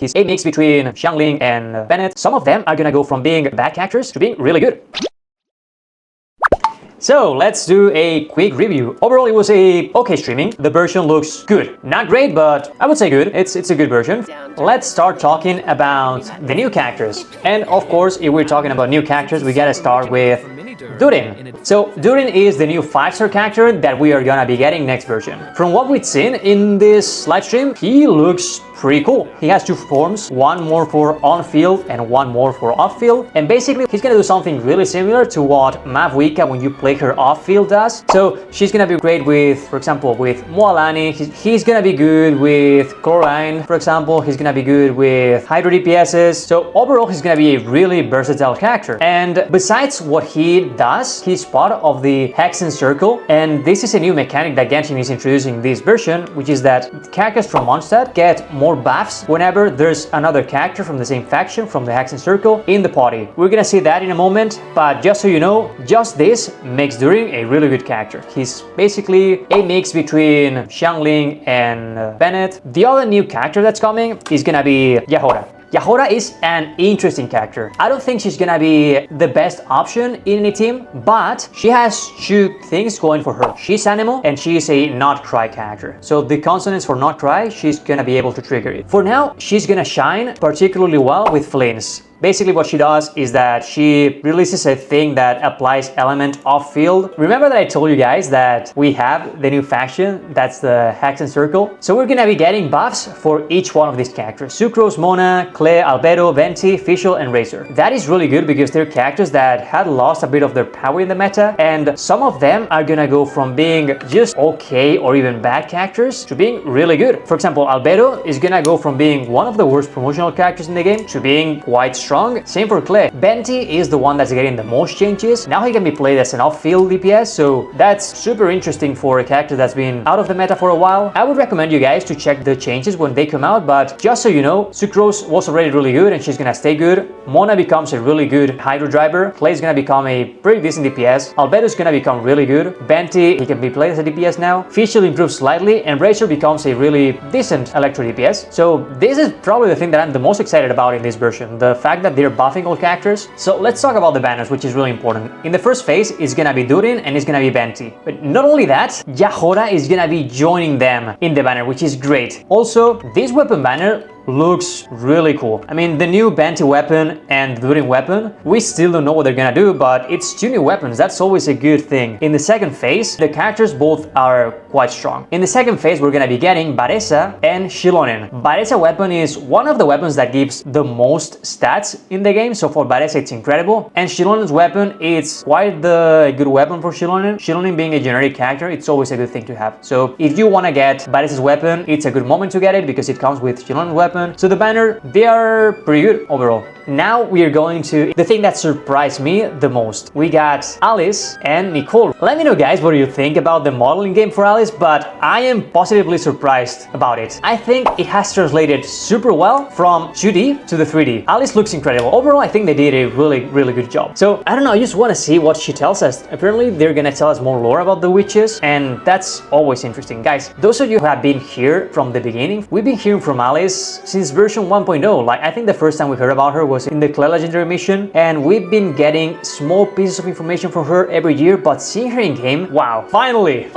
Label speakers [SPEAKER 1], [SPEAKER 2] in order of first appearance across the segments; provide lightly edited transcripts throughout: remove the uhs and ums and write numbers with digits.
[SPEAKER 1] He's a mix between Xiangling and Bennett. Some of them are gonna go from being bad characters to being really good. So let's do a quick review. Overall, it was a okay streaming. The version looks good. Not great, but I would say good. It's a good version. Let's start talking about the new characters. And of course, if we're talking about new characters, we gotta start with Durin. So Durin is the new 5-star character that we are gonna be getting next version. From what we've seen in this live stream, he looks pretty cool. He has 2 forms, one more for on-field and one more for off-field. And basically, he's gonna do something really similar to what Mavwika, when you play her off-field, does. So she's gonna be great with, for example, with Moalani. He's gonna be good with Chlorine, for example. He's gonna be good with Hydro DPSs. So overall, he's gonna be a really versatile character. And besides what he does, he's part of the Hexen Circle. And this is a new mechanic that Genshin is introducing this version, which is that characters from Mondstadt get more buffs whenever there's another character from the same faction from the Hexen Circle in the party. We're gonna see that in a moment, but just so you know, just this makes Durin a really good character. He's basically a mix between Xiangling and Bennett. The other new character that's coming is gonna be Yahora. Yahora is an interesting character. I don't think she's gonna be the best option in any team, but she has 2 things going for her. She's animal and she is a not cry character. So the consonants for not cry, she's gonna be able to trigger it. For now, she's gonna shine particularly well with Flames. Basically what she does is that she releases a thing that applies element off field. Remember that I told you guys that we have the new faction, that's the Hexen Circle. So we're gonna be getting buffs for each one of these characters. Sucrose, Mona, Clay, Albedo, Venti, Fischl, and Razor. That is really good because they're characters that had lost a bit of their power in the meta, and some of them are gonna go from being just okay or even bad characters to being really good. For example, Albedo is gonna go from being one of the worst promotional characters in the game to being quite strong. Same for Clay. Venti is the one that's getting the most changes. Now he can be played as an off-field DPS, so that's super interesting for a character that's been out of the meta for a while. I would recommend you guys to check the changes when they come out, but just so you know, Sucrose was already really good and she's gonna stay good. Mona becomes a really good Hydro driver. Clay is gonna become a pretty decent DPS. Albedo is gonna become really good. Venti, he can be played as a DPS now. Fischl improves slightly and Razor becomes a really decent Electro DPS. So this is probably the thing that I'm the most excited about in this version. The fact that they're buffing all characters. So let's talk about the banners, which is really important. In the first phase, it's gonna be Durin and it's gonna be Venti. But not only that, Yahora is gonna be joining them in the banner, which is great. Also, this weapon banner looks really cool. I mean, the new Venti weapon and Durin weapon, we still don't know what they're gonna do, but it's 2 new weapons. That's always a good thing. In the second phase, the characters both are quite strong. In the second phase, we're gonna be getting Varesa and Shilonen. Varesa weapon is one of the weapons that gives the most stats in the game, so for Varesa it's incredible. And Shilonen's weapon, it's quite the good weapon for Shilonen. Shilonen being a generic character, it's always a good thing to have. So if you wanna get Varesa's weapon, it's a good moment to get it because it comes with Shilonen's weapon. So the banner, they are pretty good overall. Now we are going to the thing that surprised me the most. We got Alice and Nicole. Let me know, guys, what do you think about the modeling game for Alice, but I am positively surprised about it. I think it has translated super well from 2D to the 3D. Alice looks incredible. Overall, I think they did a really good job. So I don't know, I just want to see what she tells us. Apparently, they're gonna tell us more lore about the witches, and that's always interesting. Guys, those of you who have been here from the beginning, we've been hearing from Alice since version 1.0. Like, I think the first time we heard about her was in the Clay Legendary mission, and we've been getting small pieces of information from her every year, but seeing her in game, wow, finally!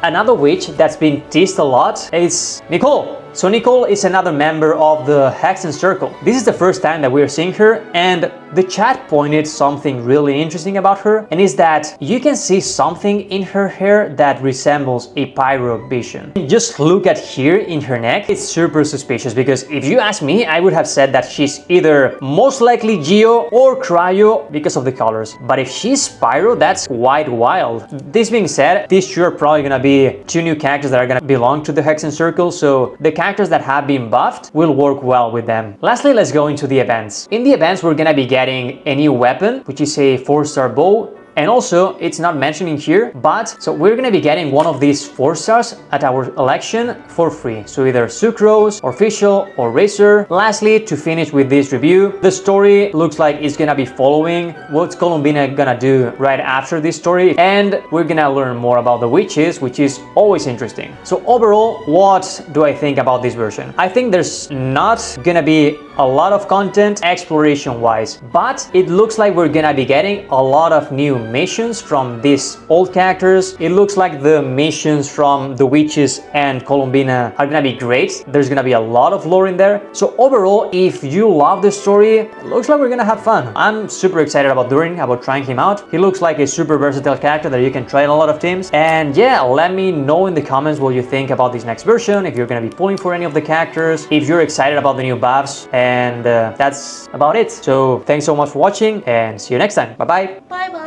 [SPEAKER 1] Another witch that's been teased a lot is Nicole. So Nicole is another member of the Hexen Circle. This is the first time that we're seeing her, and the chat pointed something really interesting about her, and is that you can see something in her hair that resembles a pyro vision. Just look at here in her neck, it's super suspicious, because if you ask me, I would have said that she's either most likely Geo or Cryo because of the colors. But if she's pyro, that's quite wild. This being said, these 2 are probably gonna be 2 new characters that are gonna belong to the Hexen Circle, so the characters that have been buffed will work well with them. Lastly, let's go into the events. In the events, we're gonna be getting a new weapon, which is a 4-star bow, And also, it's not mentioning here, but so we're gonna be getting one of these 4 stars at our election for free. So either Sucrose, Official, or Racer. Lastly, to finish with this review, the story looks like it's gonna be following what's Columbina gonna do right after this story, and we're gonna learn more about the witches, which is always interesting. So overall, what do I think about this version? I think there's not gonna be a lot of content exploration wise, but it looks like we're gonna be getting a lot of new missions from these old characters. It looks like the missions from the witches and Columbina are gonna be great. There's gonna be a lot of lore in there. So overall, if you love the story, it looks like we're gonna have fun. I'm super excited about Durin, about trying him out. He looks like a super versatile character that you can try in a lot of teams. And yeah, let me know in the comments what you think about this next version, if you're gonna be pulling for any of the characters, if you're excited about the new buffs, and that's about it. So thanks so much for watching and see you next time. Bye bye.
[SPEAKER 2] Bye bye.